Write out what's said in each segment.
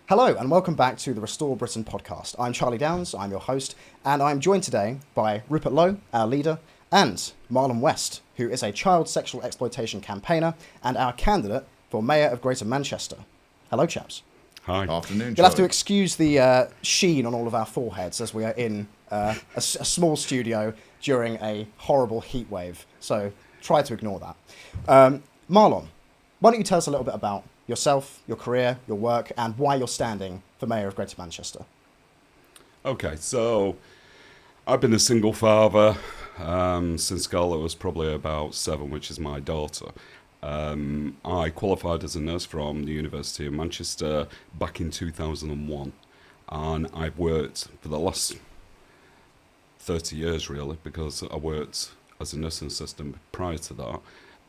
Hello and welcome back to the Restore Britain podcast. I'm Charlie Downs, I'm your host, and I'm joined today by Rupert Lowe, our leader, and Marlon West, who is a child sexual exploitation campaigner and our candidate for Mayor of Greater Manchester. Hello, chaps. Hi. Afternoon, Charlie. You'll have to excuse the sheen on all of our foreheads as we are in a small studio during a horrible heat wave, so try to ignore that. Marlon, why don't you tell us a little bit about yourself, your career, your work, and why you're standing for Mayor of Greater Manchester? Okay, so I've been a single father since Scarlett was probably about 7, which is my daughter. I qualified as a nurse from the University of Manchester back in 2001, and I've worked for the last 30 years, really, because I worked as a nursing assistant prior to that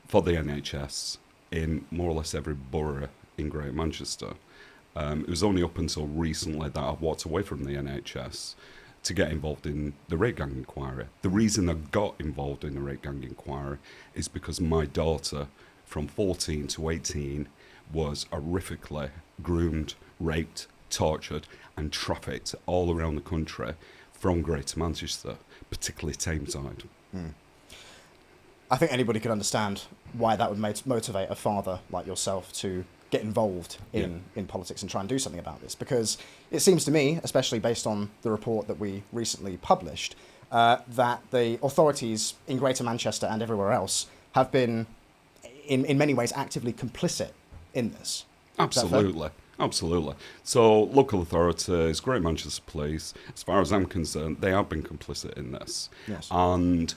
for the NHS in more or less every borough in Greater Manchester. It was only up until recently that I walked away from the NHS to get involved in the rape gang inquiry. The reason I got involved in the rape gang inquiry is because my daughter, from 14 to 18, was horrifically groomed, raped, tortured and trafficked all around the country from Greater Manchester, particularly Tameside. I think anybody could understand why that would motivate a father like yourself to get involved in politics and try and do something about this, because it seems to me, especially based on the report that we recently published, that the authorities in Greater Manchester and everywhere else have been, in many ways, actively complicit in this. Absolutely. Absolutely. So local authorities, Greater Manchester Police, as far as I'm concerned, they have been complicit in this. Yes. And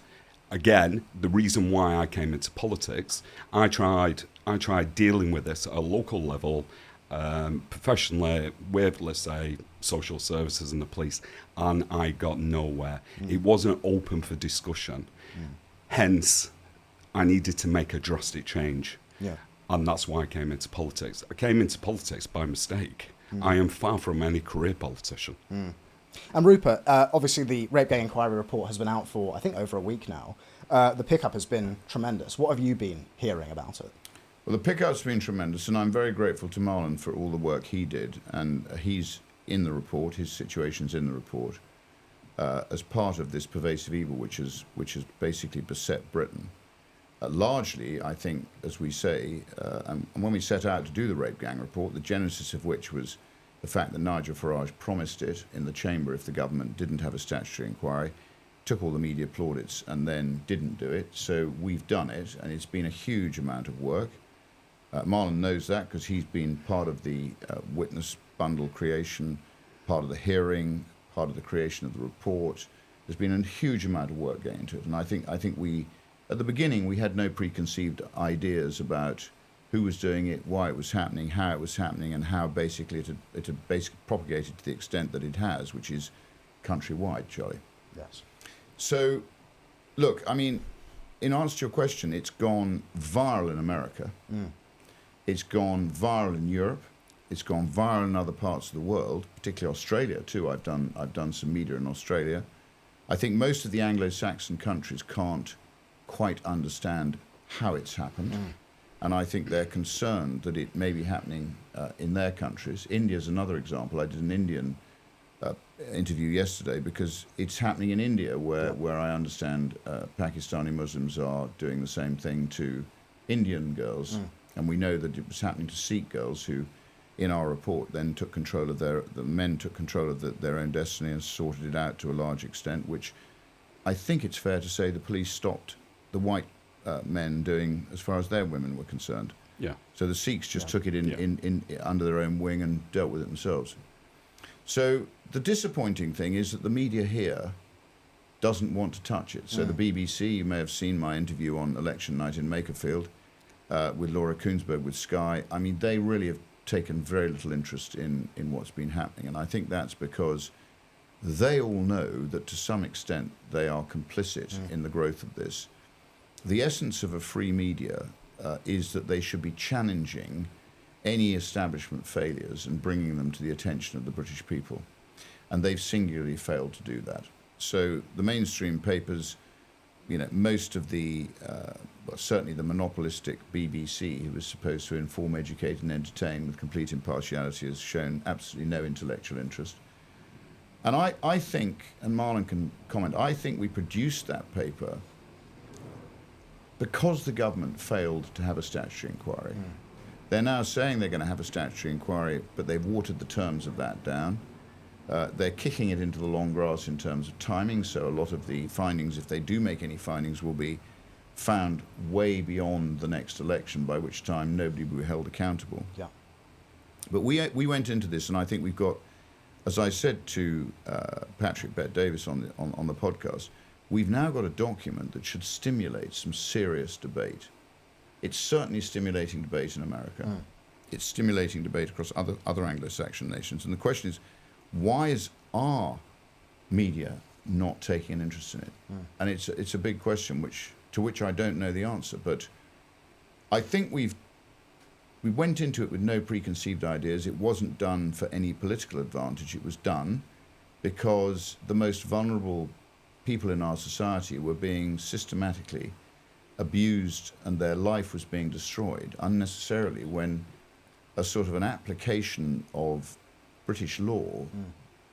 again, the reason why I came into politics, I tried dealing with this at a local level, professionally with, let's say, social services and the police, and I got nowhere. It wasn't open for discussion. Hence, I needed to make a drastic change. Yeah. And that's why I came into politics. I came into politics by mistake. I am far from any career politician. And Rupert, obviously the Rape Gang Inquiry report has been out for, I think, over a week now. The pickup has been tremendous. What have you been hearing about it? Well, the pickup's been tremendous, and I'm very grateful to Marlon for all the work he did. And he's in the report, his situation's in the report, as part of this pervasive evil which has basically beset Britain. Largely, I think, as we say, and when we set out to do the Rape Gang report, the genesis of which was the fact that Nigel Farage promised it in the chamber if the government didn't have a statutory inquiry, took all the media plaudits and then didn't do it. So we've done it, and it's been a huge amount of work. Marlon knows that because he's been part of the witness bundle creation, part of the hearing, part of the creation of the report. There's been a huge amount of work going into it, and I think we, at the beginning, we had no preconceived ideas about who was doing it, why it was happening, how it was happening, and how basically it had basically propagated to the extent that it has, which is countrywide, Charlie. Yes. So, look, I mean, in answer to your question, it's gone viral in America. It's gone viral in Europe. It's gone viral in other parts of the world, particularly Australia too. I've done some media in Australia. I think most of the Anglo-Saxon countries can't quite understand how it's happened. And I think they're concerned that it may be happening in their countries. India's another example. I did an Indian interview yesterday because it's happening in India where I understand Pakistani Muslims are doing the same thing to Indian girls. And we know that it was happening to Sikh girls who, in our report, then took control of the men took control of their own destiny and sorted it out to a large extent, which I think it's fair to say the police stopped the white men doing as far as their women were concerned. Yeah. So the Sikhs just took it in under their own wing and dealt with it themselves. So the disappointing thing is that the media here doesn't want to touch it. So the BBC, you may have seen my interview on election night in Makerfield with Laura Koonsberg with Sky. I mean, they really have taken very little interest in what's been happening. And I think that's because they all know that to some extent they are complicit in the growth of this. The essence of a free media is that they should be challenging any establishment failures and bringing them to the attention of the British people. And they've singularly failed to do that. So the mainstream papers most of the, well, certainly the monopolistic BBC, who was supposed to inform, educate, and entertain with complete impartiality, has shown absolutely no intellectual interest. And I think, and Marlon can comment, I think we produced that paper because the government failed to have a statutory inquiry. They're now saying they're going to have a statutory inquiry, but they've watered the terms of that down. They're kicking it into the long grass in terms of timing, so a lot of the findings, if they do make any findings, will be found way beyond the next election, by which time nobody will be held accountable. Yeah. But we went into this, and I think we've got, as I said to Patrick Bet-Davis on the podcast, we've now got a document that should stimulate some serious debate. It's certainly stimulating debate in America. It's stimulating debate across other Anglo-Saxon nations. And the question is, why is our media not taking an interest in it? And it's a big question to which I don't know the answer. But I think we went into it with no preconceived ideas. It wasn't done for any political advantage. It was done because the most vulnerable people in our society were being systematically abused and their life was being destroyed unnecessarily, when a sort of an application of British law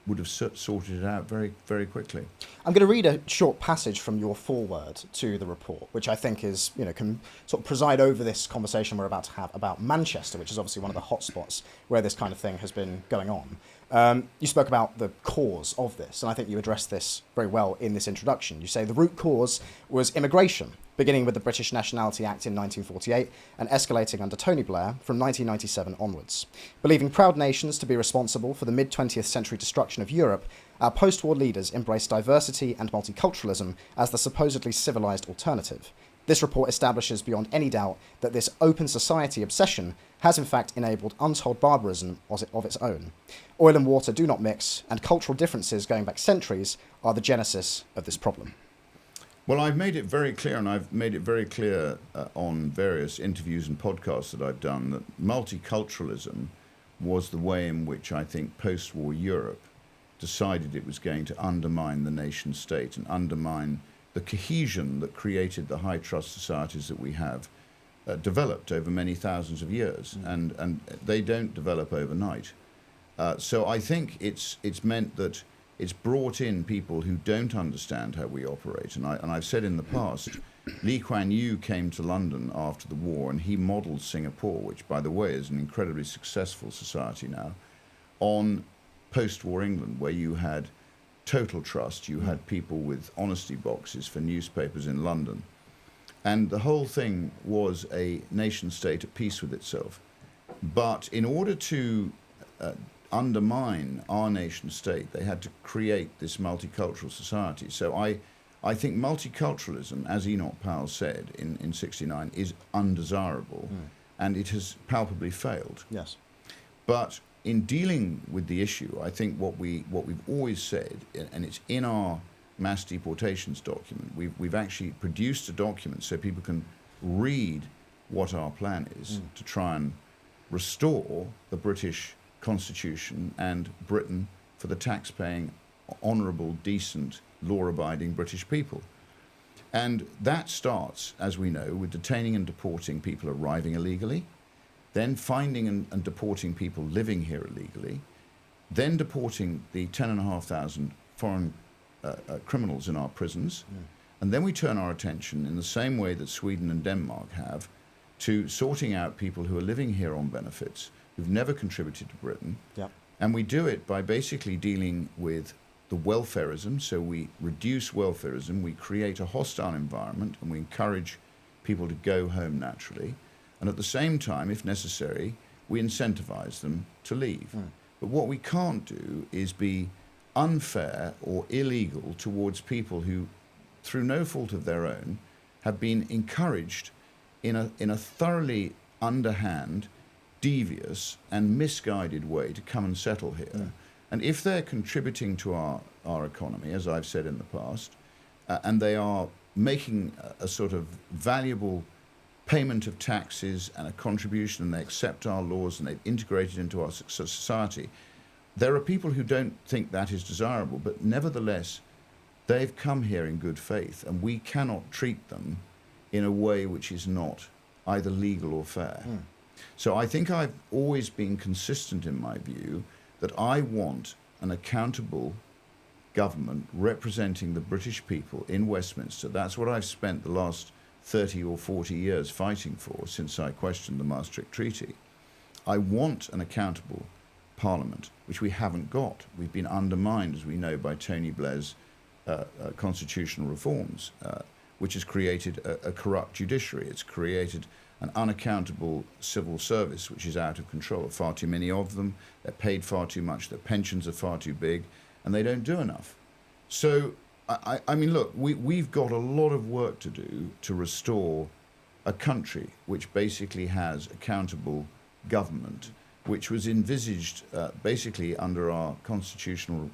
would have sorted it out very, very quickly. I'm going to read a short passage from your foreword to the report, which I think is, can sort of preside over this conversation we're about to have about Manchester, which is obviously one of the hotspots where this kind of thing has been going on. You spoke about the cause of this, and I think you addressed this very well in this introduction. You say the root cause was immigration, beginning with the British Nationality Act in 1948 and escalating under Tony Blair from 1997 onwards. Believing proud nations to be responsible for the mid-20th century destruction of Europe, our post-war leaders embraced diversity and multiculturalism as the supposedly civilized alternative. This report establishes beyond any doubt that this open society obsession has in fact enabled untold barbarism of its own. Oil and water do not mix, and cultural differences going back centuries are the genesis of this problem. Well, I've made it very clear, and I've made it very clear on various interviews and podcasts that I've done, that multiculturalism was the way in which I think post-war Europe decided it was going to undermine the nation state and undermine the cohesion that created the high-trust societies that we have developed over many thousands of years, and they don't develop overnight. So I think it's meant that it's brought in people who don't understand how we operate. And I've said in the past, Lee Kuan Yew came to London after the war, and he modelled Singapore, which, by the way, is an incredibly successful society now, on post-war England, where you had total trust. You had people with honesty boxes for newspapers in London. And the whole thing was a nation state at peace with itself. But in order to undermine our nation state, they had to create this multicultural society. So I think multiculturalism, as Enoch Powell said in 69, is undesirable, and it has palpably failed. Yes. But in dealing with the issue, I think what we've always said, and it's in our mass deportations document, we've actually produced a document so people can read what our plan is to try and restore the British Constitution and Britain for the tax-paying, honourable, decent, law-abiding British people. And that starts, as we know, with detaining and deporting people arriving illegally, then finding and deporting people living here illegally, then deporting the 10,500 foreign criminals in our prisons, and then we turn our attention, in the same way that Sweden and Denmark have, to sorting out people who are living here on benefits, who've never contributed to Britain. Yep. And we do it by basically dealing with the welfarism. So we reduce welfarism, we create a hostile environment, and we encourage people to go home naturally. And at the same time, if necessary, we incentivize them to leave. But what we can't do is be unfair or illegal towards people who, through no fault of their own, have been encouraged in a thoroughly underhand, devious and misguided way to come and settle here. And if they're contributing to our economy, as I've said in the past, and they are making a sort of valuable payment of taxes and a contribution, and they accept our laws and they've integrated into our society, there are people who don't think that is desirable, but nevertheless They've come here in good faith, and we cannot treat them in a way which is not either legal or fair. So I think I've always been consistent in my view that I want an accountable government representing the British people in Westminster. That's what I've spent the last 30 or 40 years fighting for since I questioned the Maastricht Treaty. I want an accountable Parliament, which we haven't got. We've been undermined, as we know, by Tony Blair's constitutional reforms, which has created a corrupt judiciary. It's created an unaccountable civil service, which is out of control. Far too many of them, they're paid far too much, their pensions are far too big, and they don't do enough. So, I mean, look, we've got a lot of work to do to restore a country which basically has accountable government, which was envisaged basically under our constitution,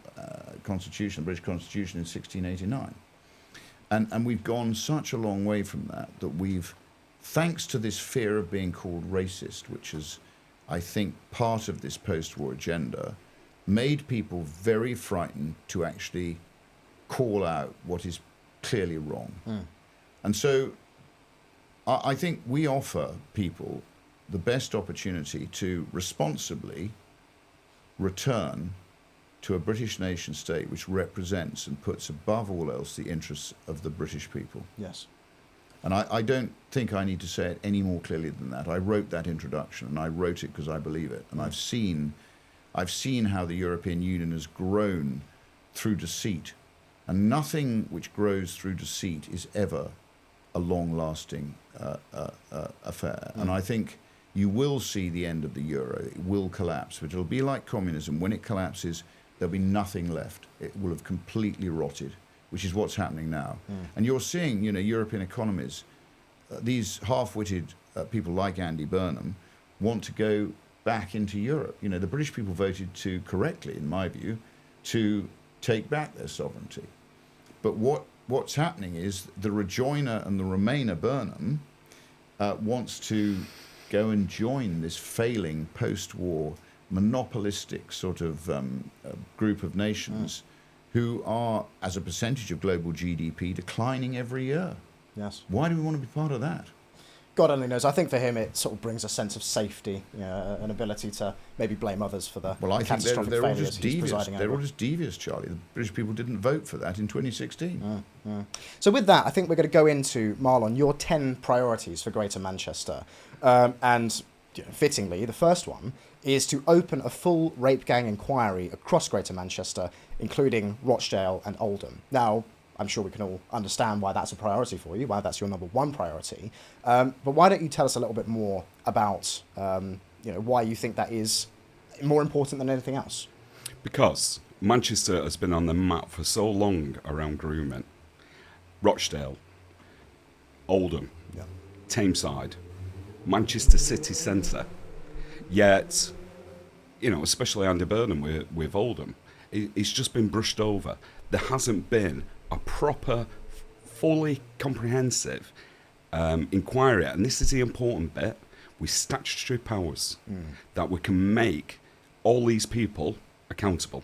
British Constitution in 1689. And we've gone such a long way from that we've, thanks to this fear of being called racist, which is, I think, part of this post-war agenda, made people very frightened to actually call out what is clearly wrong. And so I think we offer people the best opportunity to responsibly return to a British nation state which represents and puts above all else the interests of the British people. Yes. And I don't think I need to say it any more clearly than that. I wrote that introduction, and I wrote it because I believe it. And I've seen how the European Union has grown through deceit. And nothing which grows through deceit is ever a long-lasting affair. And I think you will see the end of the euro. It will collapse, but it'll be like communism. When it collapses, there'll be nothing left. It will have completely rotted, which is what's happening now. And you're seeing, European economies, these half-witted people like Andy Burnham want to go back into Europe. The British people voted correctly, in my view, to take back their sovereignty. But what's happening is the rejoiner and the remainer Burnham wants to go and join this failing post-war monopolistic sort of group of nations who are, as a percentage of global GDP, declining every year. Yes. Why do we want to be part of that? God only knows. I think for him it sort of brings a sense of safety, an ability to maybe blame others for the I think catastrophic they're all failures just he's devious. presiding They're over. all just devious, Charlie. The British people didn't vote for that in 2016. So with that, I think we're going to go into, Marlon, your 10 priorities for Greater Manchester. And fittingly, the first one is to open a full rape gang inquiry across Greater Manchester, including Rochdale and Oldham. Now, I'm sure we can all understand why that's a priority for you, why that's your number one priority. But why don't you tell us a little bit more about why you think that is more important than anything else? Because Manchester has been on the map for so long around grooming. Rochdale, Oldham, Tameside, Manchester city centre. Yet, especially Andy Burnham with Oldham, it's just been brushed over. There hasn't been a proper, fully comprehensive inquiry, and this is the important bit, with statutory powers that we can make all these people accountable.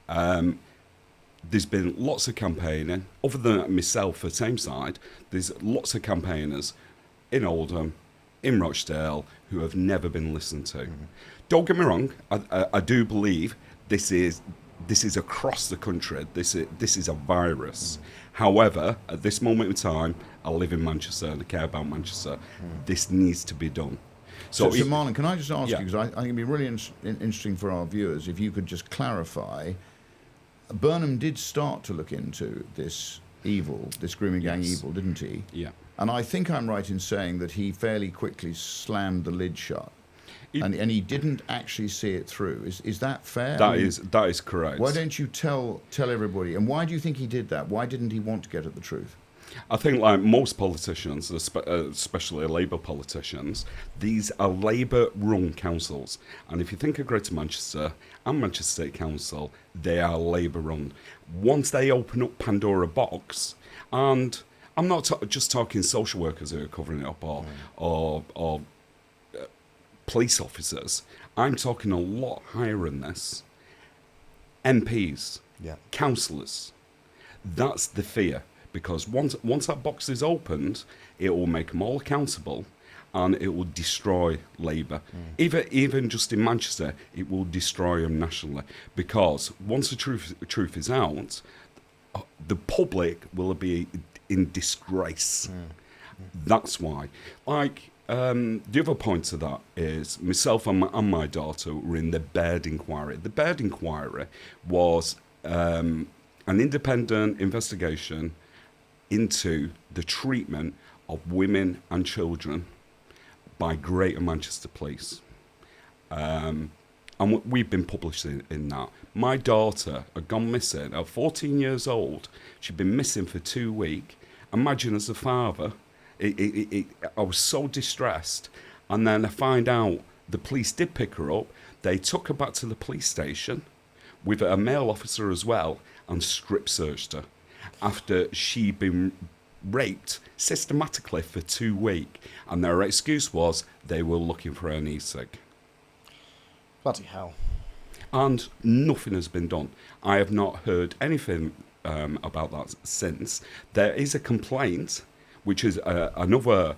There's been lots of campaigning, other than myself for Tameside, there's lots of campaigners in Oldham, in Rochdale, who have never been listened to. Don't get me wrong, I do believe this is across the country. This is a virus. However, at this moment in time, I live in Manchester and I care about Manchester. This needs to be done. So Marlon, can I just ask you, because I think it'd be really interesting for our viewers, if you could just clarify, Burnham did start to look into this evil, this grooming gang evil, didn't he? Yeah. And I think I'm right in saying that he fairly quickly slammed the lid shut. And he didn't actually see it through. Is that fair? That is correct. Why don't you tell everybody? And why do you think he did that? Why didn't he want to get at the truth? I think, like most politicians, especially Labour politicians, these are Labour-run councils. And if you think of Greater Manchester and Manchester State Council, they are Labour-run. Once they open up Pandora box, and I'm not just talking social workers who are covering it up or police officers, I'm talking a lot higher than this. MPs, councillors, That's the fear, because once that box is opened, it will make them all accountable, and it will destroy Labour. Even just in Manchester, it will destroy them nationally, because once the truth is out, the public will be in disgrace. That's why. Like, the other point to that is myself and my daughter were in the Baird inquiry. The Baird inquiry was an independent investigation into the treatment of women and children by Greater Manchester Police. And we've been published in that. My daughter had gone missing at 14 years old. She'd been missing for 2 weeks. Imagine as a father, I was so distressed. And then I find out the police did pick her up. They took her back to the police station with a male officer as well and strip searched her after she'd been raped systematically for 2 weeks. And their excuse was they were looking for an e-cig. Bloody hell. And nothing has been done. I have not heard anything about that since. There is a complaint, which is another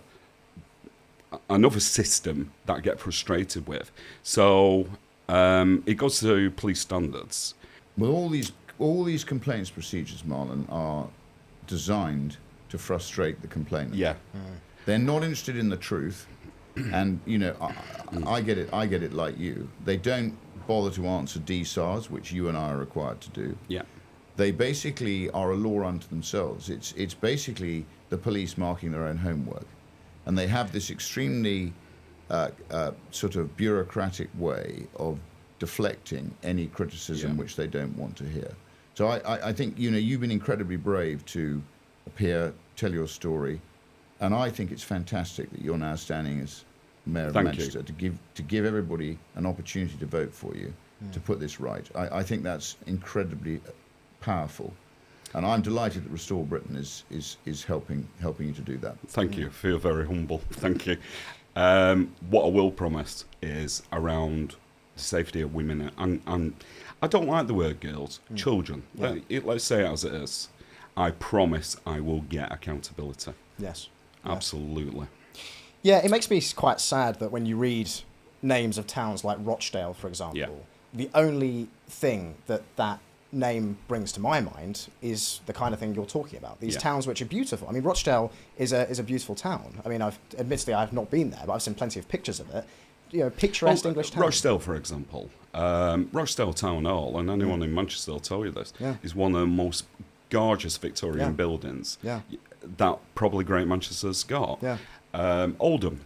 system that I get frustrated with. So it goes to police standards. Well, all these complaints procedures, Marlon, are designed to frustrate the complainant. Yeah. They're not interested in the truth, and I get it like you. They don't bother to answer DSARs, which you and I are required to do. Yeah. They basically are a law unto themselves. It's basically the police marking their own homework, and they have this extremely sort of bureaucratic way of deflecting any criticism which they don't want to hear. So I think you've been incredibly brave to appear, tell your story, and I think it's fantastic that you're now standing as Mayor of Manchester to give everybody an opportunity to vote for you to put this right. I think that's incredibly powerful, and I'm delighted that Restore Britain is helping you to do that. Thank you. I feel very humble. Thank you. What I will promise is around the safety of women, and I don't like the word girls, children. Yeah. Let's say it as it is. I promise I will get accountability. Yes. Absolutely. Yeah, it makes me quite sad that when you read names of towns like Rochdale, for example, the only thing that name brings to my mind is the kind of thing you're talking about. These towns which are beautiful. I mean, Rochdale is a beautiful town. I mean, admittedly I've not been there, but I've seen plenty of pictures of it. Picturesque English town. Rochdale, for example, Rochdale Town Hall, and anyone in Manchester will tell you this, is one of the most gorgeous Victorian buildings that probably Great Manchester's got. Yeah. Oldham,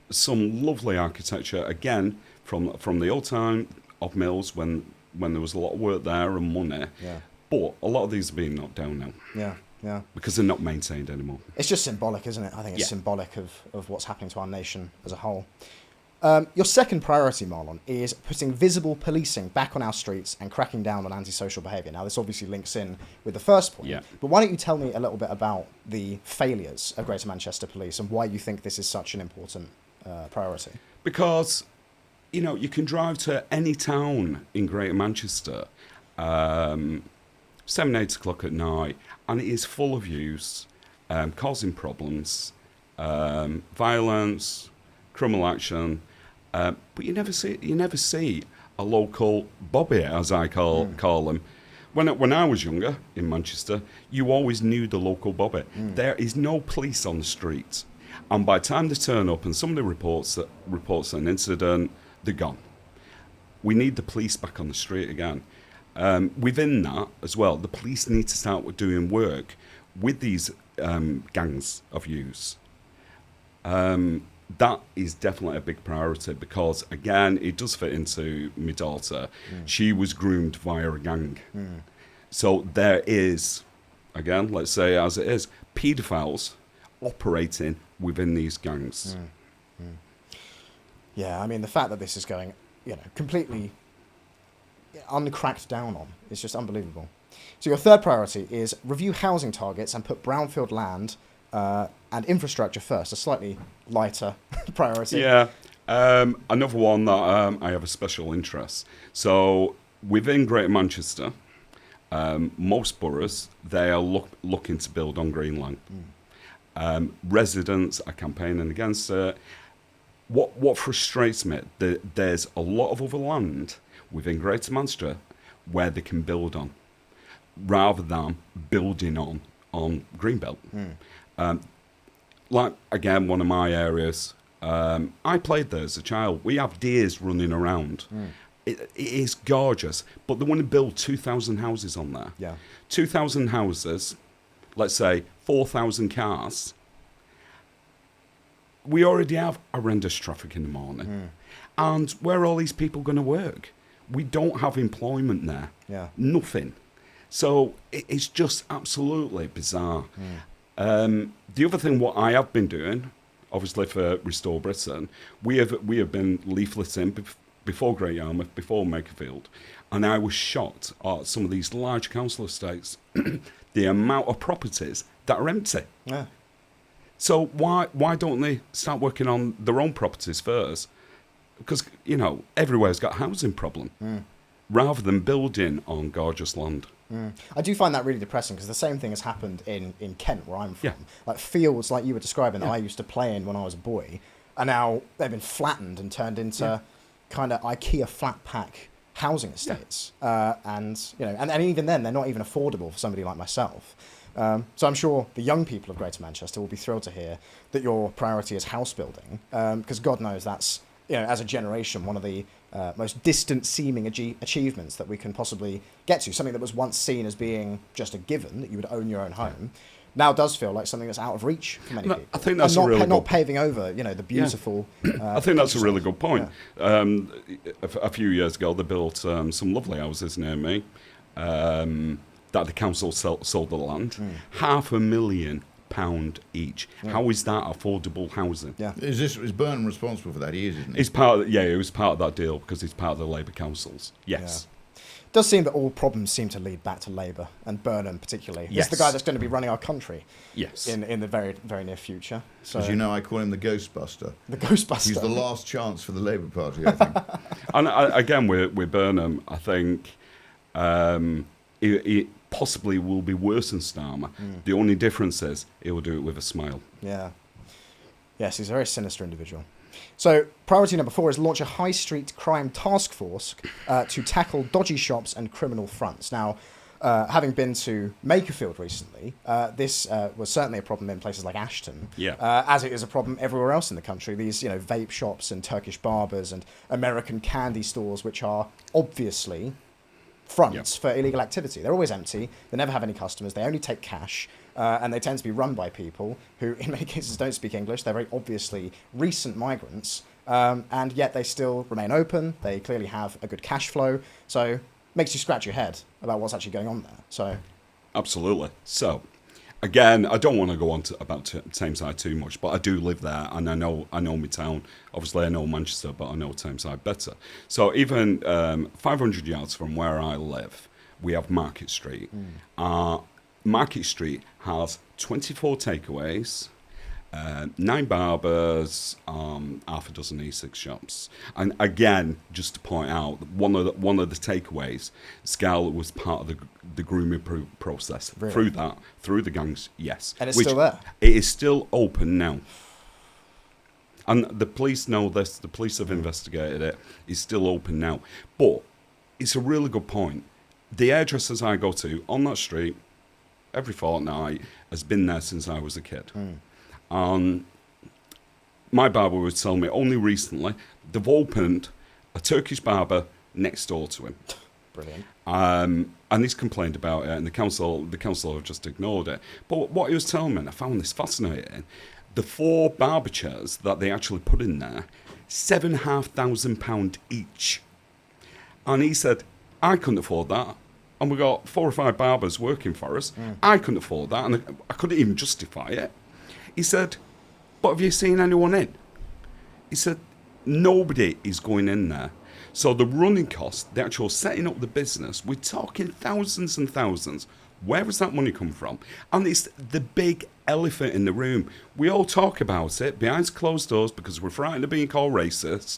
some lovely architecture, again, from the old time of Mills when there was a lot of work there and money. Yeah. But a lot of these are being knocked down now. Yeah, yeah. Because they're not maintained anymore. It's just symbolic, isn't it? I think it's symbolic of what's happening to our nation as a whole. Your second priority, Marlon, is putting visible policing back on our streets and cracking down on antisocial behaviour. Now, this obviously links in with the first point, but why don't you tell me a little bit about the failures of Greater Manchester Police and why you think this is such an important priority? Because, you can drive to any town in Greater Manchester 7, 8 o'clock at night, and it is full of youths causing problems, violence, criminal action, but you never see a local bobby, as I call them. When I was younger in Manchester, you always knew the local bobby. There is no police on the street, and by the time they turn up and somebody reports an incident, they're gone. We need the police back on the street again. Within that as well, the police need to start doing work with these gangs of youths. That is definitely a big priority because, again, it does fit into my daughter. She was groomed via a gang. So there is, again, let's say as it is, paedophiles operating within these gangs. Yeah, I mean, the fact that this is going, completely uncracked down on is just unbelievable. So your third priority is review housing targets and put brownfield land and infrastructure first, a slightly lighter priority. Yeah. Another one that I have a special interest. So within Greater Manchester, most boroughs, they are looking to build on green line. Residents are campaigning against it. What frustrates me, there's a lot of other land within Greater Manchester where they can build on, rather than building on Greenbelt. Like, again, one of my areas, I played there as a child. We have deers running around. It is gorgeous, but they want to build 2,000 houses on there. Yeah. 2,000 houses, let's say 4,000 cars. We already have horrendous traffic in the morning. And where are all these people going to work? We don't have employment there. Yeah. Nothing. So it's just absolutely bizarre. The other thing, what I have been doing, obviously for Restore Britain, we have been leafleting before Great Yarmouth, before Makerfield, and I was shocked at some of these large council estates, the amount of properties that are empty. Yeah. So why don't they start working on their own properties first? Because, everywhere's got a housing problem, rather than building on gorgeous land. I do find that really depressing, because the same thing has happened in Kent, where I'm from. Yeah. Like fields like you were describing that I used to play in when I was a boy, are now, they've been flattened and turned into kind of IKEA flat pack housing estates. And even then, they're not even affordable for somebody like myself. So I'm sure the young people of Greater Manchester will be thrilled to hear that your priority is house building, because God knows that's, as a generation, one of the most distant-seeming achievements that we can possibly get to. Something that was once seen as being just a given, that you would own your own home, now does feel like something that's out of reach for many people. I think that's not paving over, the beautiful. I think that's a really good point. Yeah. A few years ago, they built some lovely houses near me that the council sold the land, £500,000 each. Yeah. How is that affordable housing? Yeah. Is Burnham responsible for that? He is, isn't he? He's he was part of that deal because he's part of the Labour councils. Yes. Yeah. It does seem that all problems seem to lead back to Labour, and Burnham particularly. Yes. He's the guy that's going to be running our country. Yes. In the very, very near future. So, as you know, I call him the Ghostbuster. The Ghostbuster. He's the last chance for the Labour Party, I think. And again, with Burnham, I think it possibly will be worse than Starmer. The only difference is he will do it with a smile. Yeah. Yes, he's a very sinister individual. So priority number 4 is launch a high street crime task force to tackle dodgy shops and criminal fronts. Now, having been to Makerfield recently, this was certainly a problem in places like Ashton, as it is a problem everywhere else in the country. These, vape shops and Turkish barbers and American candy stores, which are obviously fronts for illegal activity. They're always empty. They never have any customers. They only take cash. And they tend to be run by people who, in many cases, don't speak English. They're very obviously recent migrants. And yet they still remain open. They clearly have a good cash flow. So makes you scratch your head about what's actually going on there. So, absolutely. So, again, I don't want to go on about Tameside too much, but I do live there, and I know my town. Obviously, I know Manchester, but I know Tameside better. So, even 500 yards from where I live, we have Market Street. Market Street has 24 takeaways, 9 barbers, half a dozen E6 shops. And again, just to point out, one of the takeaways, Scarlett was part of the grooming process. Really? Through the gangs, yes. And it's still there? It is still open now. And the police know this. The police have investigated it. It's still open now. But it's a really good point. The hairdressers I go to on that street every fortnight has been there since I was a kid. My barber would tell me only recently they've opened a Turkish barber next door to him. Brilliant. And he's complained about it, and the council have just ignored it. But what he was telling me, and I found this fascinating, the 4 barber chairs that they actually put in there, £7,500 each. And he said, I couldn't afford that. And we got 4 or 5 barbers working for us. I couldn't afford that, and I couldn't even justify it. He said, but have you seen anyone in? He said, nobody is going in there. So the running cost, the actual setting up the business, we're talking thousands and thousands. Where has that money come from? And it's the big elephant in the room. We all talk about it behind closed doors because we're frightened of being called racist.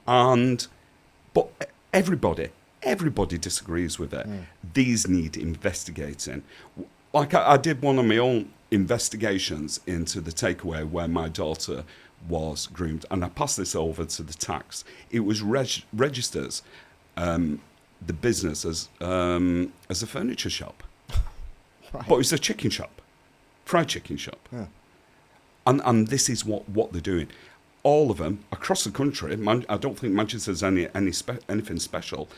But everybody Everybody disagrees with it. These need investigating. Like I did one of my own investigations into the takeaway where my daughter was groomed, and I passed this over to the tax. It was registers the business as a furniture shop, Right. but it was a chicken shop, fried chicken shop. Yeah. And this is what they're doing. All of them across the country. I don't think Manchester's anything special.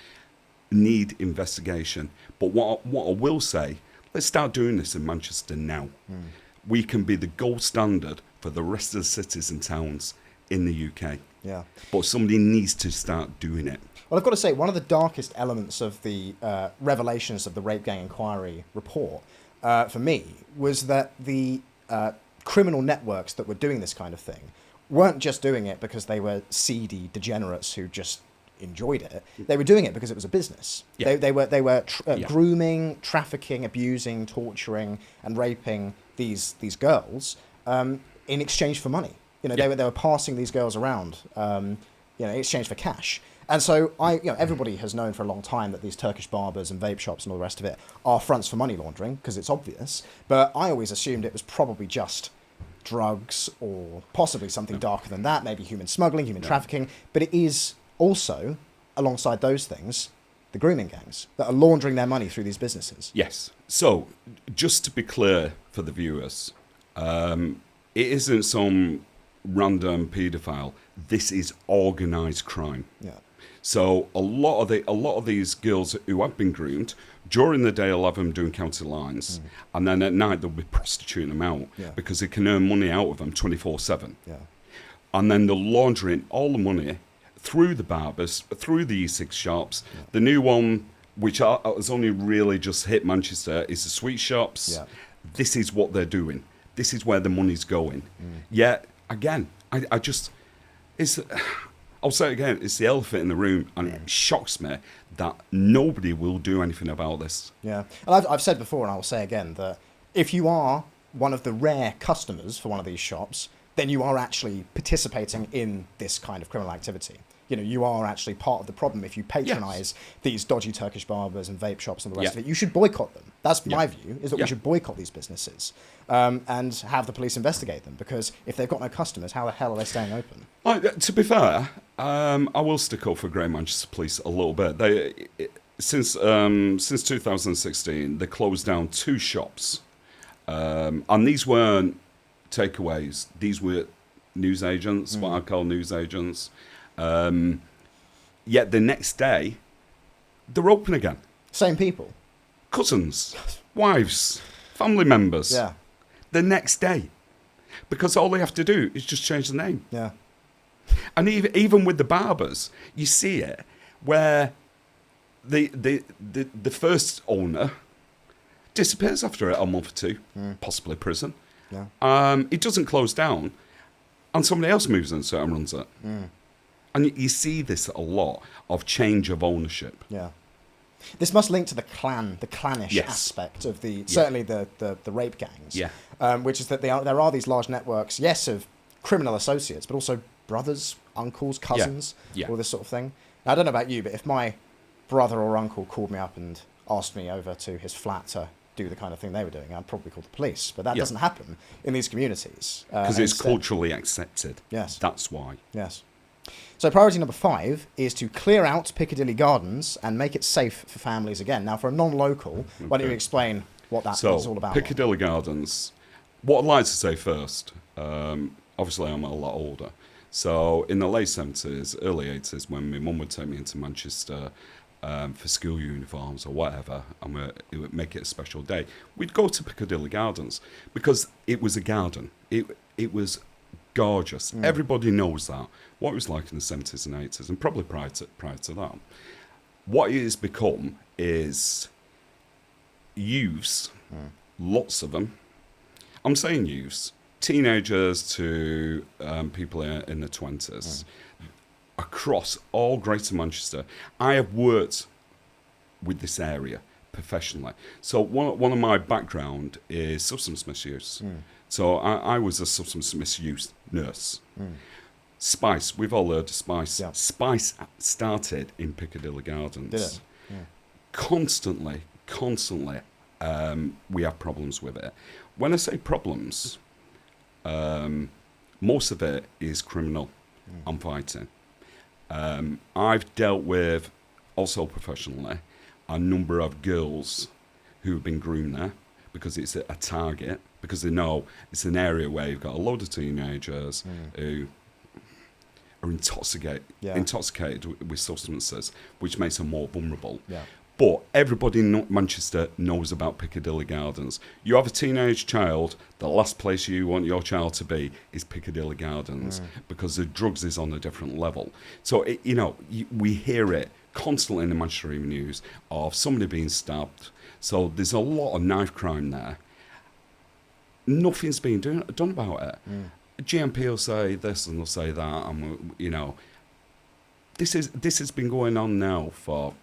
Need investigation. But what I will say, let's start doing this in Manchester now. We can be the gold standard for the rest of the cities and towns in the UK. Yeah. But somebody needs to start doing it. Well, I've got to say, one of the darkest elements of the revelations of the Rape Gang Inquiry report, for me, was that the criminal networks that were doing this kind of thing weren't just doing it because they were seedy degenerates who just enjoyed it. They were doing it because it was a business. Yeah. They were Yeah. grooming, trafficking, abusing, torturing, and raping these girls in exchange for money. You know, Yeah. they were passing these girls around, in exchange for cash. And so everybody has known for a long time that these Turkish barbers and vape shops and all the rest of it are fronts for money laundering because it's obvious. But I always assumed it was probably just drugs or possibly something darker than that, maybe human smuggling, human trafficking. But it is also, alongside those things, the grooming gangs that are laundering their money through these businesses. Yes. So, just to be clear for the viewers, it isn't some random paedophile. This is organised crime. Yeah. So a lot of these girls who have been groomed during the day, I'll have them doing county lines, and then at night they'll be prostituting them out because they can earn money out of them 24/7. Yeah. And then they're laundering all the money through the barbers, through the E6 shops. Yeah. The new one, which has only really just hit Manchester, is the sweet shops. Yeah. This is what they're doing. This is where the money's going. Yet again, I just I'll say it again, it's the elephant in the room, and it shocks me that nobody will do anything about this. Yeah. And I've said before, and I will say again, that if you are one of the rare customers for one of these shops, then you are actually participating in this kind of criminal activity. You know, you are actually part of the problem if you patronise these dodgy Turkish barbers and vape shops and the rest of it. You should boycott them. That's my view, is that we should boycott these businesses and have the police investigate them, because if they've got no customers, how the hell are they staying open? To be fair, I will stick up for Great Manchester Police a little bit. Since 2016, they closed down 2 shops, and these weren't takeaways. These were news agents, what I call news agents. Yet the next day, they're open again. Same people. Cousins, wives, family members. Yeah. The next day. Because all they have to do is just change the name. Yeah. And even with the barbers, you see it where the first owner disappears after a month or 2, possibly prison. Yeah. It doesn't close down, and somebody else moves into it and runs it. And you see this a lot of change of ownership. Yeah. This must link to the clannish aspect of certainly the rape gangs. Yeah. Which is that there are these large networks, yes, of criminal associates, but also brothers, uncles, cousins, all this sort of thing. Now, I don't know about you, but if my brother or uncle called me up and asked me over to his flat to do the kind of thing they were doing, I'd probably call the police. But that doesn't happen in these communities. Because it's culturally accepted. Yes. That's why. Yes. So priority number 5 is to clear out Piccadilly Gardens and make it safe for families again. Now, for a non-local, why don't you explain what that is all about? Piccadilly Gardens, what I'd like to say first, obviously I'm a lot older. So in the late 70s, early 80s, when my mum would take me into Manchester for school uniforms or whatever, and it would make it a special day, we'd go to Piccadilly Gardens because it was a garden. It was gorgeous. Everybody knows that. What it was like in the 70s and 80s, and probably prior to that. What it has become is youths, lots of them. I'm saying youths, teenagers to people in their 20s, across all Greater Manchester. I have worked with this area professionally. So one of my background is substance misuse. So I was a substance misuse nurse. Spice, we've all heard of Spice. Yeah. Spice started in Piccadilly Gardens. Did it? constantly, we have problems with it. When I say problems, most of it is criminal. I'm fighting. I've dealt with, also professionally, a number of girls who have been groomed there because it's a target, because they know it's an area where you've got a load of teenagers who are intoxicated with substances, which makes them more vulnerable. Yeah. But everybody in Manchester knows about Piccadilly Gardens. You have a teenage child, the last place you want your child to be is Piccadilly Gardens because the drugs is on a different level. So, we hear it constantly in the Manchester Evening News of somebody being stabbed. So there's a lot of knife crime there. Nothing's being done about it. GMP will say this and they'll say that, and this has been going on now for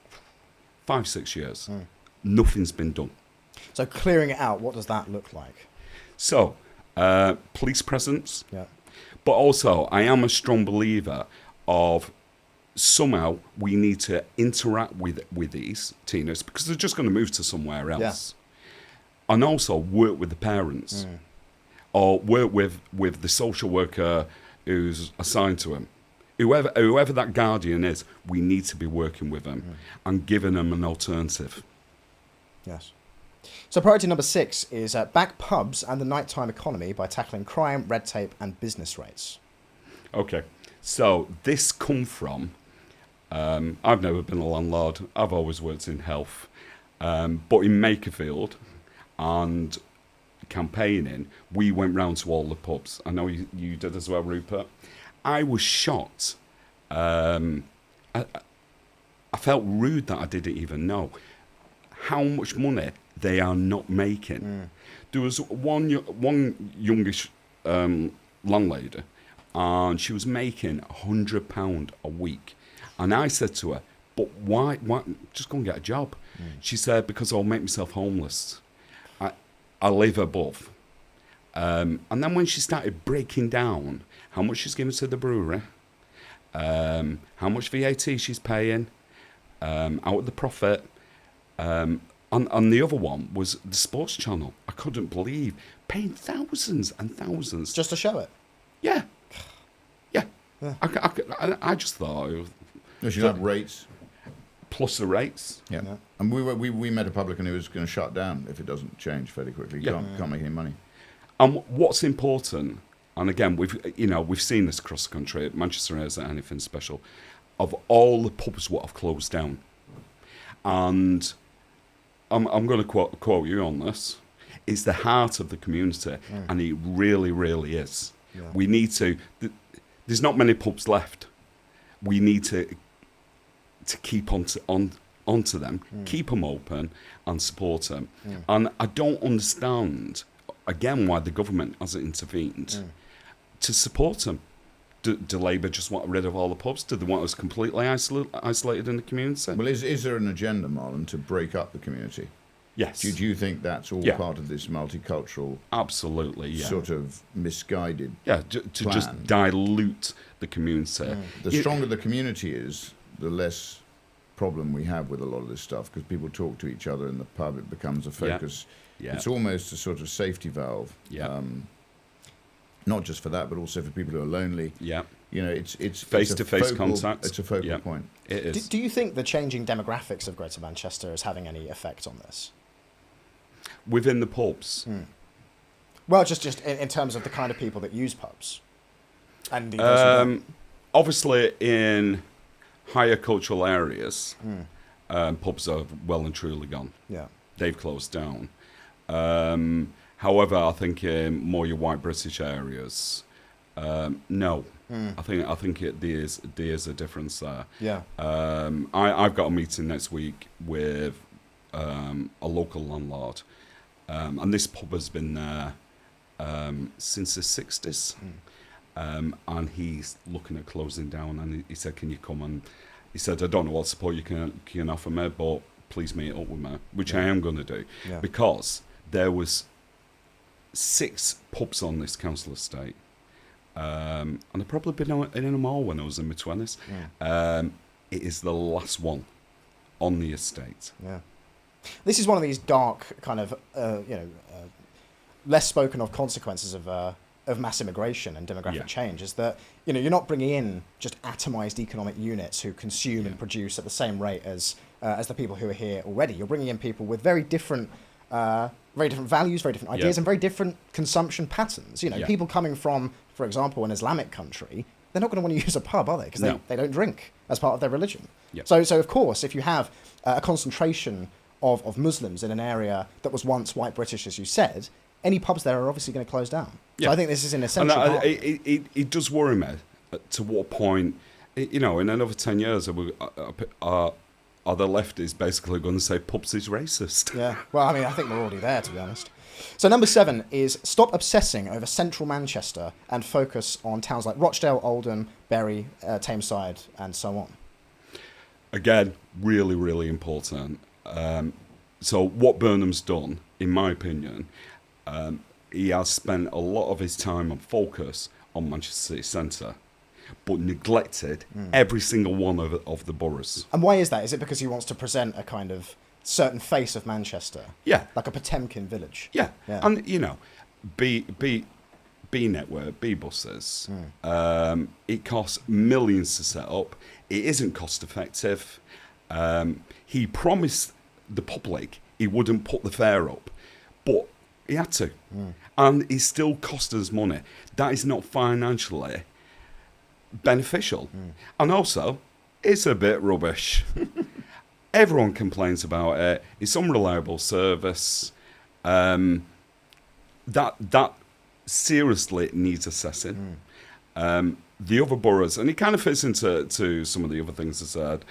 5-6 years. Nothing's been done. So clearing it out, what does that look like? So, police presence. Yeah. But also, I am a strong believer of somehow we need to interact with these teenagers because they're just going to move to somewhere else. Yeah. And also work with the parents or work with the social worker who's assigned to them. Whoever that guardian is, we need to be working with them and giving them an alternative. Yes. So priority number 6 is back pubs and the nighttime economy by tackling crime, red tape and business rates. Okay. So this come from, I've never been a landlord. I've always worked in health. But in Makerfield and campaigning, we went round to all the pubs. I know you did as well, Rupert. I was shocked. I felt rude that I didn't even know how much money they are not making. There was one youngish landlady, and she was making £100 a week. And I said to her, "But why? Just go and get a job." She said, "Because I'll make myself homeless. I live above." And then when she started breaking down how much she's giving to the brewery, how much VAT she's paying, out of the profit, and the other one was the sports channel. I couldn't believe paying thousands and thousands Just to show it? Yeah. I just thought it was, You should have rates. plus the rates. Yeah. And we met a publican who was going to shut down if it doesn't change fairly quickly. You can't make any money. And what's important, and again, we've seen this across the country. Manchester isn't anything special. Of all the pubs what have closed down, and I'm going to quote you on this. It's the heart of the community, and it really, really is. Yeah. We need to. There's not many pubs left. We need to keep onto them, keep them open, and support them. And I don't understand again why the government hasn't intervened to support them. Do Labour just want rid of all the pubs? Do they want us completely isolated in the community? Well, is there an agenda, Marlon, to break up the community? Yes. Do you think that's all part of this multicultural, absolutely, sort of misguided to plan? Just dilute the community? The stronger the community is, the less problem we have with a lot of this stuff, because people talk to each other in the pub. It becomes a focus. Yeah. It's almost a sort of safety valve. Yeah. Not just for that, but also for people who are lonely. Yeah. It's face-to-face contact. It's a focal point. It is. Do you think the changing demographics of Greater Manchester is having any effect on this? Within the pubs? Well, just in terms of the kind of people that use pubs. And obviously, in higher cultural areas, pubs are well and truly gone. Yeah. They've closed down. However, I think in more your white British areas, no. I think there's a difference there. Yeah. I've got a meeting next week with a local landlord, and this pub has been there since the 60s, and he's looking at closing down. And he said, "Can you come?" And he said, "I don't know what support you can offer me, but please meet up with me," which I am going to do, because there was 6 pubs on this council estate. And I've probably been in them all when I was in my 20s. It is the last one on the estate. Yeah. This is one of these dark kind of, less spoken of consequences of mass immigration and demographic change is that, you're not bringing in just atomized economic units who consume and produce at the same rate as the people who are here already. You're bringing in people with very different values, very different ideas, and very different consumption patterns. People coming from, for example, an Islamic country, they're not going to want to use a pub, are they? Because they don't drink as part of their religion. Yep. So of course, if you have a concentration of Muslims in an area that was once white British, as you said, any pubs there are obviously going to close down. So I think this is an essential part. It does worry me to what point, in another 10 years, are the lefties basically going to say pubs is racist? Yeah, well, I think we're already there, to be honest. So number 7 is stop obsessing over central Manchester and focus on towns like Rochdale, Oldham, Bury, Tameside, and so on. Again, really, really important. So what Burnham's done, in my opinion, he has spent a lot of his time and focus on Manchester City Centre, but neglected every single one of the boroughs. And why is that? Is it because he wants to present a kind of certain face of Manchester? Yeah. Like a Potemkin village? Yeah. And, B network, B buses, it costs millions to set up. It isn't cost effective. He promised the public he wouldn't put the fare up, but he had to. And it still cost us money. That is not financially beneficial. And also, it's a bit rubbish. Everyone complains about it. It's unreliable service. That seriously needs assessing. The other boroughs, and it kind of fits into some of the other things I said,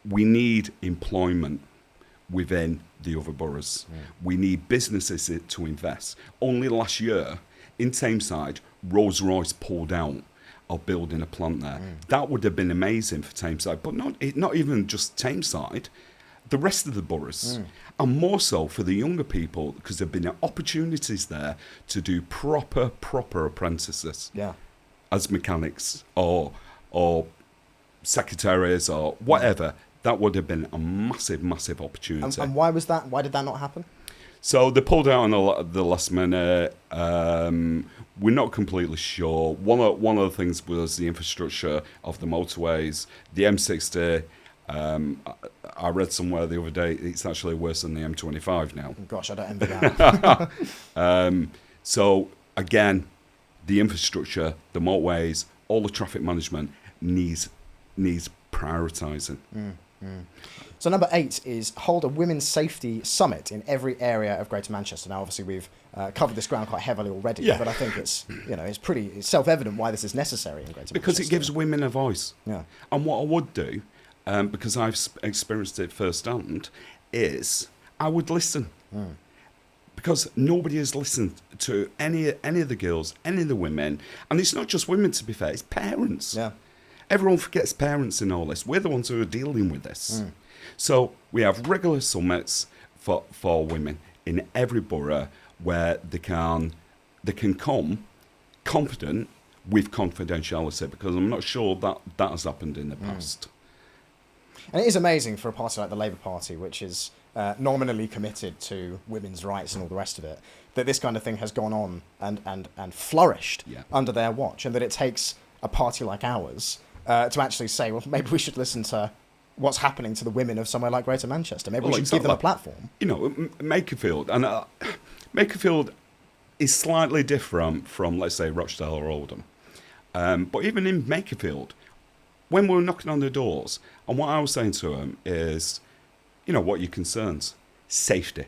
we need employment within the other boroughs. We need businesses to invest. Only last year, in Tameside, Rolls-Royce pulled out of building a plant there. That would have been amazing for Tameside, but not even just Tameside, the rest of the boroughs. And more so for the younger people, because there have been opportunities there to do proper apprentices. Yeah. As mechanics or secretaries or whatever. That would have been a massive opportunity. And why was that? Why did that not happen? So they pulled out on the last minute. We're not completely sure. One of the things was the infrastructure of the motorways. The M60, I read somewhere the other day, it's actually worse than the M25 now. Gosh, I don't envy that. So, again, the infrastructure, the motorways, all the traffic management needs prioritising. So number 8 is hold a women's safety summit in every area of Greater Manchester. Now, obviously, we've covered this ground quite heavily already, but I think it's it's self-evident why this is necessary in Greater Manchester. Because it gives women a voice. Yeah. And what I would do, because I've experienced it firsthand, is I would listen. Because nobody has listened to any of the girls, any of the women. And it's not just women, to be fair, it's parents. Yeah. Everyone forgets parents in all this. We're the ones who are dealing with this. So we have regular summits for women in every borough where they can come confident with confidentiality, because I'm not sure that has happened in the past. And it is amazing for a party like the Labour Party, which is nominally committed to women's rights and all the rest of it, that this kind of thing has gone on and flourished under their watch, and that it takes a party like ours to actually say, well, maybe we should listen to what's happening to the women of somewhere like Greater Manchester. Maybe we should give them a platform. Makerfield. And Makerfield is slightly different from, let's say, Rochdale or Oldham. But even in Makerfield, when we were knocking on the doors, and what I was saying to them is, what are your concerns? Safety.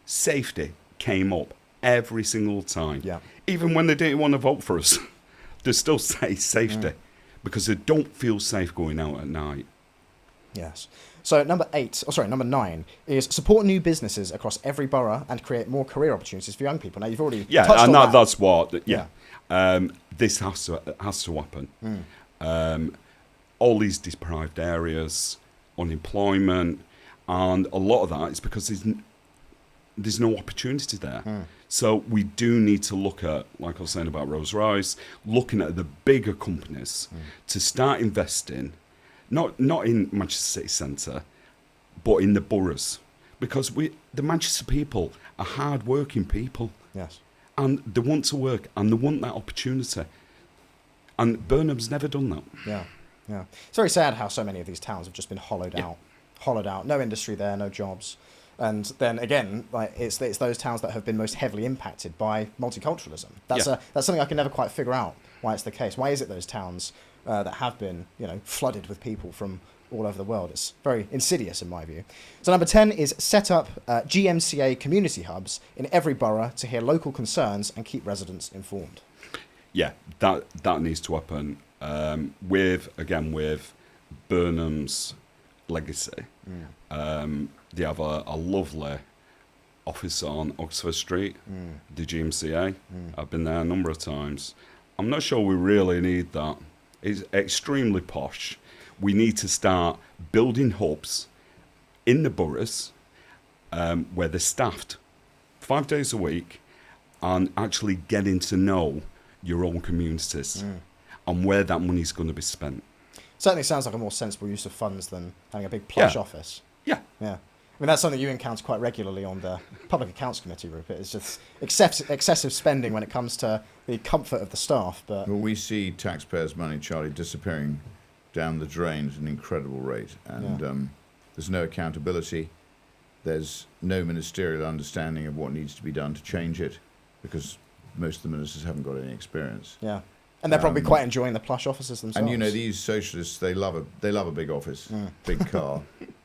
Safety came up every single time. Yeah. Even when they didn't want to vote for us, they still say safety because they don't feel safe going out at night. Yes. So number 9 is support new businesses across every borough and create more career opportunities for young people. Now, you've already touched on that. That's what. This has to happen. All these deprived areas, unemployment, and a lot of that is because there's no opportunity there. So we do need to look at, like I was saying about Rolls-Royce, looking at the bigger companies to start investing, not in Manchester City Centre, but in the boroughs, because the Manchester people are hard-working people. Yes. And they want to work, and they want that opportunity. And Burnham's never done that. Yeah, yeah. It's very sad how so many of these towns have just been hollowed out. No industry there, no jobs. And then again, like it's those towns that have been most heavily impacted by multiculturalism. That's something I can never quite figure out why it's the case. Why is it those towns that have been, flooded with people from all over the world? It's very insidious in my view. So number 10 is set up GMCA community hubs in every borough to hear local concerns and keep residents informed. Yeah, that needs to happen with Burnham's legacy. They have a lovely office on Oxford Street, the GMCA. I've been there a number of times. I'm not sure we really need that. It's extremely posh. We need to start building hubs in the boroughs where they're staffed 5 days a week and actually getting to know your own communities and where that money's going to be spent. Certainly sounds like a more sensible use of funds than having a big plush office. Yeah. Yeah. I mean, that's something you encounter quite regularly on the Public Accounts Committee, Rupert. It's just excessive spending when it comes to the comfort of the staff. But well, we see taxpayers' money, Charlie, disappearing down the drain at an incredible rate. And there's no accountability. There's no ministerial understanding of what needs to be done to change it, because most of the ministers haven't got any experience. Yeah. And they're probably quite enjoying the plush offices themselves. And these socialists, they love a big office, big car,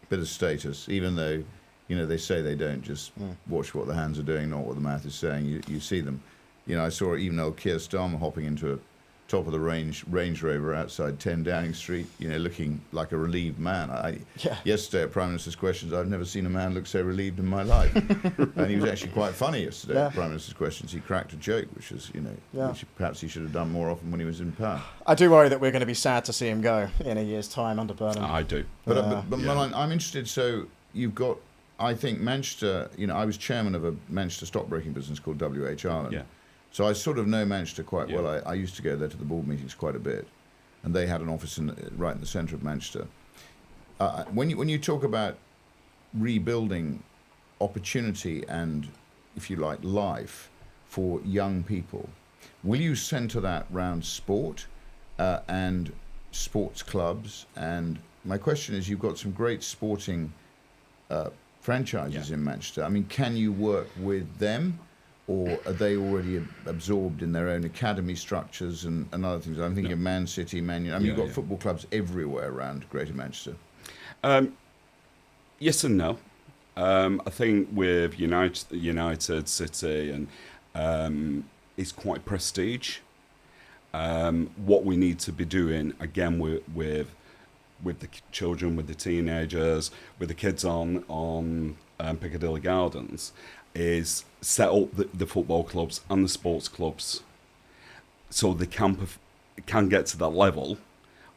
bit of status, even though, they say they don't. Just watch what the hands are doing, not what the mouth is saying. You see them. I saw even old Keir Starmer hopping into a top of the Range Rover outside 10 Downing Street, looking like a relieved man. Yesterday at Prime Minister's Questions, I've never seen a man look so relieved in my life. And he was actually quite funny yesterday at Prime Minister's Questions. He cracked a joke, which was, which perhaps he should have done more often when he was in power. I do worry that we're going to be sad to see him go in a year's time under Burnham. I do. But Marlon, I'm interested, so you've got, I think, Manchester, I was chairman of a Manchester stockbroking business called WH Ireland. Yeah. So I sort of know Manchester quite well. I used to go there to the board meetings quite a bit, and they had an office right in the centre of Manchester. When you talk about rebuilding opportunity and, if you like, life for young people, will you centre that round sport and sports clubs? And my question is, you've got some great sporting franchises in Manchester. I mean, can you work with them? Or are they already absorbed in their own academy structures and other things? I'm thinking of Man City, Man United. You've got football clubs everywhere around Greater Manchester. Yes and no. I think with United City, and it's quite prestige. What we need to be doing, again, with the children, with the teenagers, with the kids on Piccadilly Gardens, is set up the football clubs and the sports clubs so they can get to that level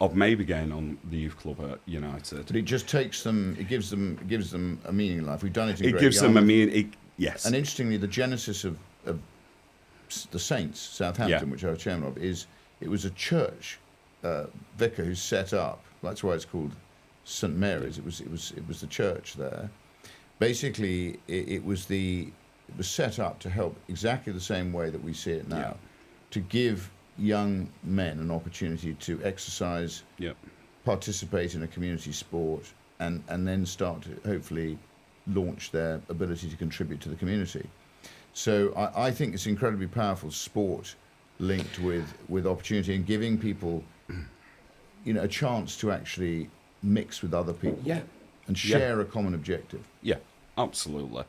of maybe getting on the youth club at United. But it just takes them, it gives them a meaning in life. We've done it in It Great gives Yarmouth. them a meaning, yes. And interestingly, the genesis of the Saints, Southampton, which I was chairman of, it was a church vicar who set up, that's why it's called St Mary's, it was the church there. Basically, it was set up to help exactly the same way that we see it now, to give young men an opportunity to exercise, participate in a community sport, and then start to hopefully launch their ability to contribute to the community. So I think it's incredibly powerful, sport linked with opportunity and giving people, a chance to actually mix with other people and share a common objective. Yeah, absolutely.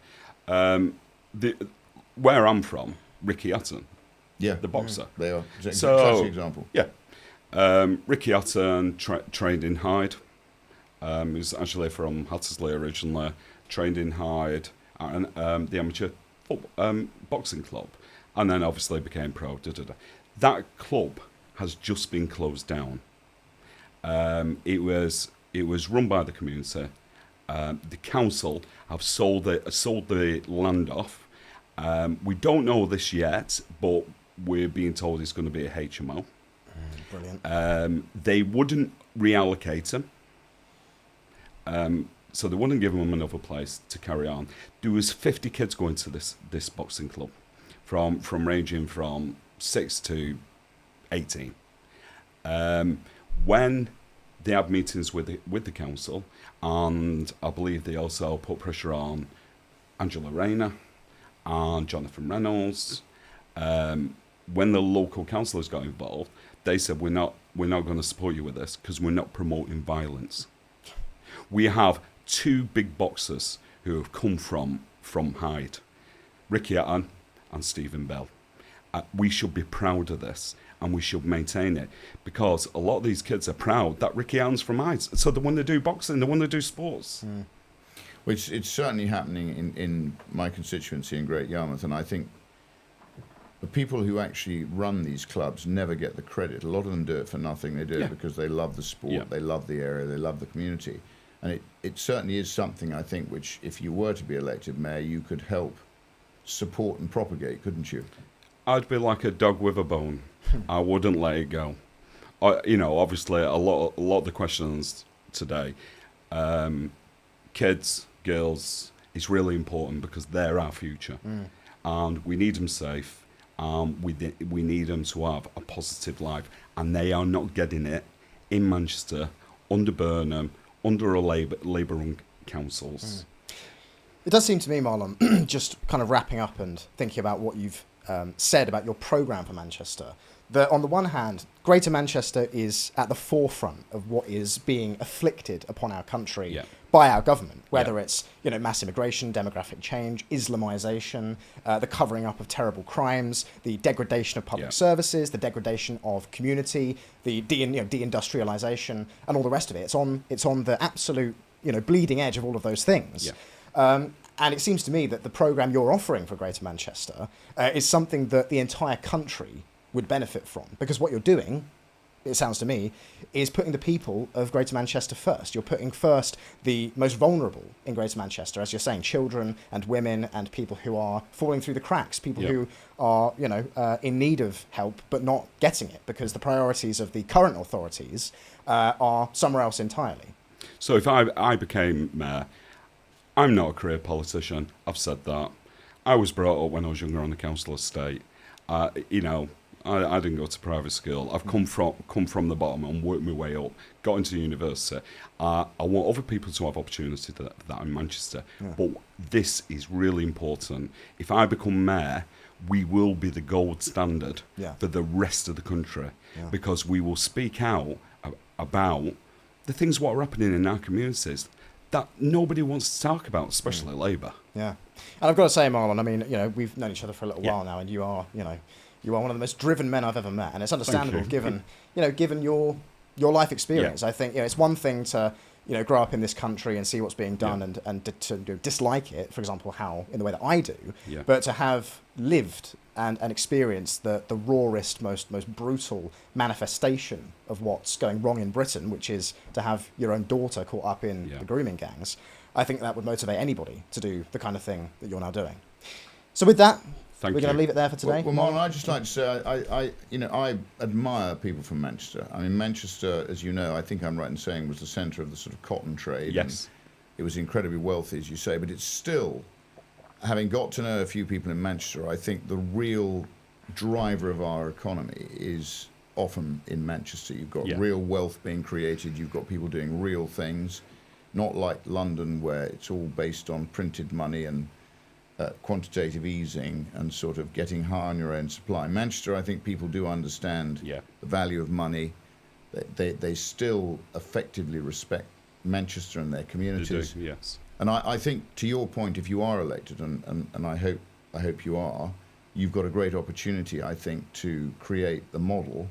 Where I'm from, Ricky Hatton, the boxer. They are. So, classic example. Yeah. Ricky Hatton trained in Hyde. He was actually from Hattersley originally, trained in Hyde, and the amateur boxing club, and then obviously became pro. That club has just been closed down. It was run by the community. The council have sold the land off. We don't know this yet, but we're being told it's going to be a HMO. Brilliant. They wouldn't reallocate them So they wouldn't give them another place to carry on. There was 50 kids going to this boxing club, from ranging from 6 to 18. When they had meetings with the council, and I believe they also put pressure on Angela Rayner and Jonathan Reynolds. When the local councillors got involved, they said, we're not going to support you with this because we're not promoting violence. We have 2 big boxers who have come from Hyde, Ricky Hatton and Stephen Bell. We should be proud of this, and we should maintain it, because a lot of these kids are proud that Ricky Hatton's from Hyde. So they want to do boxing, they want to do sports. Which it's certainly happening in my constituency in Great Yarmouth, and I think the people who actually run these clubs never get the credit. A lot of them do it for nothing. They do it because they love the sport, they love the area, they love the community. And it certainly is something, I think, which, if you were to be elected mayor, you could help support and propagate, couldn't you? I'd be like a dog with a bone. I wouldn't let it go. Obviously, a lot of the questions today, kids, girls, is really important because they're our future, and we need them safe. We need them to have a positive life, and they are not getting it in Manchester, under Burnham, under a Labour-run councils. It does seem to me, Marlon, just kind of wrapping up and thinking about what you've said about your programme for Manchester, that on the one hand, Greater Manchester is at the forefront of what is being afflicted upon our country by our government, whether it's mass immigration, demographic change, Islamisation, the covering up of terrible crimes, the degradation of public services, the degradation of community, the deindustrialisation, and all the rest of it. It's on the absolute bleeding edge of all of those things. And it seems to me that the programme you're offering for Greater Manchester is something that the entire country would benefit from, because what you're doing, it sounds to me, is putting the people of Greater Manchester first. You're putting first the most vulnerable in Greater Manchester, as you're saying, children and women and people who are falling through the cracks, people who are, in need of help but not getting it because the priorities of the current authorities are somewhere else entirely. So if I became mayor, I'm not a career politician. I've said that. I was brought up when I was younger on the council estate. I didn't go to private school. I've come from the bottom and worked my way up, got into university. I want other people to have opportunity to that in Manchester. But this is really important. If I become mayor, we will be the gold standard for the rest of the country, because we will speak out about the things what are happening in our communities that nobody wants to talk about, especially Labour. Yeah. And I've got to say, Marlon, I mean, we've known each other for a little while now, and you are, you are one of the most driven men I've ever met, and it's understandable given your life experience. I think it's one thing to grow up in this country and see what's being done and to dislike it, for example, how in the way that I do, but to have lived and experienced the rawest, most brutal manifestation of what's going wrong in Britain, which is to have your own daughter caught up in the grooming gangs. I think that would motivate anybody to do the kind of thing that you're now doing. So with that, we're going to leave it there for today. Well, Marlon, I'd just like to say, I admire people from Manchester. I mean, Manchester, as you know, I think I'm right in saying, was the centre of the sort of cotton trade. Yes. It was incredibly wealthy, as you say, but it's still, having got to know a few people in Manchester, I think the real driver of our economy is often in Manchester. You've got real wealth being created. You've got people doing real things, not like London, where it's all based on printed money and quantitative easing and sort of getting high on your own supply. Manchester, I think people do understand the value of money. They still effectively respect Manchester and their communities. They do, yes. And I think, to your point, if you are elected, and I hope you are, you've got a great opportunity, I think, to create the model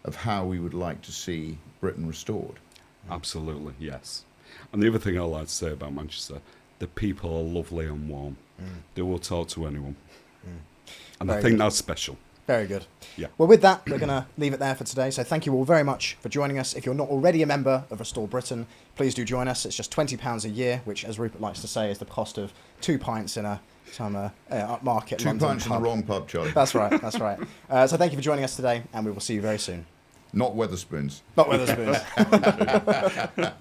of how we would like to see Britain restored. Absolutely, yes. And the other thing I'd like to say about Manchester, the people are lovely and warm. They will talk to anyone. And very I think that's special. Very good. Yeah. Well, with that, we're going to leave it there for today. So thank you all very much for joining us. If you're not already a member of Restore Britain, please do join us. It's just £20 a year, which, as Rupert likes to say, is the cost of 2 pints in some upmarket 2 London pints pub. in the wrong pub, Charlie. That's right. That's right. So thank you for joining us today, and we will see you very soon. Not Wetherspoons. Not Wetherspoons.